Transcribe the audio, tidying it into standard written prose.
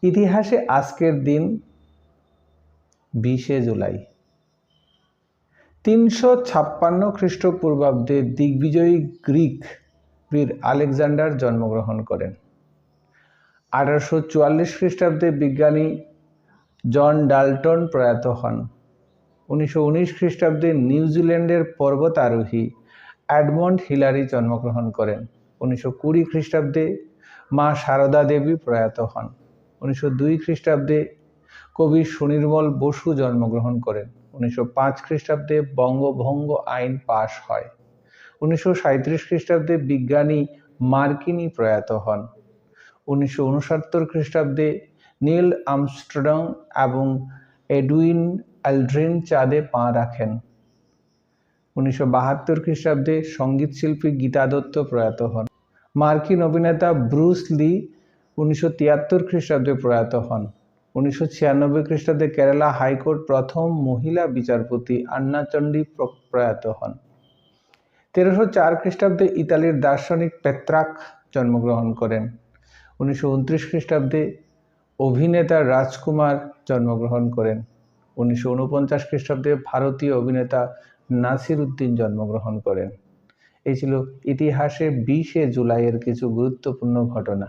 ইতিহাসে আজকের দিন 20শে জুলাই 356 খ্রিস্টপূর্বাব্দে দিগ্বিজয়ী গ্রিক বীর আলেকজান্ডার জন্মগ্রহণ করেন। 1844 খ্রিস্টাব্দে বিজ্ঞানী জন ডাল্টন প্রয়াত হন। 1919 খ্রিস্টাব্দে নিউজিল্যান্ডের পর্বতারোহী এডমন্ড হিলারি জন্মগ্রহণ করেন। 1920 খ্রিস্টাব্দে মা সারদা দেবী প্রয়াত হন। 1902 খ্রিস্টাব্দে কবি সুনির্মল বসু জন্মগ্রহণ করেন। 1905 খ্রিস্টাব্দে বঙ্গভঙ্গ আইন পাশ হয়। 1937 খ্রিস্টাব্দে বিজ্ঞানী মার্কিনি প্রয়াত হন। 1969 খ্রিস্টাব্দে নীল আর্মস্ট্রং এবং এডুইন অ্যালড্রিন চাঁদে পা রাখেন। 1972 খ্রিস্টাব্দে সঙ্গীতশিল্পী গীতা দত্ত প্রয়াত হন। মার্কিন অভিনেতা ব্রুস লি 1973 খ্রিস্টাব্দে প্রয়াত হন। 1996 খ্রিস্টাব্দে কেরালা হাইকোর্ট প্রথম মহিলা বিচারপতি আন্না চণ্ডী প্রয়াত হন। 1304 খ্রিস্টাব্দে ইতালির দার্শনিক পেত্রাক জন্মগ্রহণ করেন। 1929 খ্রিস্টাব্দে অভিনেতা রাজকুমার জন্মগ্রহণ করেন। 1949 খ্রিস্টাব্দে ভারতীয় অভিনেতা নাসির উদ্দিন জন্মগ্রহণ করেন। এই ছিল ইতিহাসে 20শে জুলাইয়ের কিছু গুরুত্বপূর্ণ ঘটনা।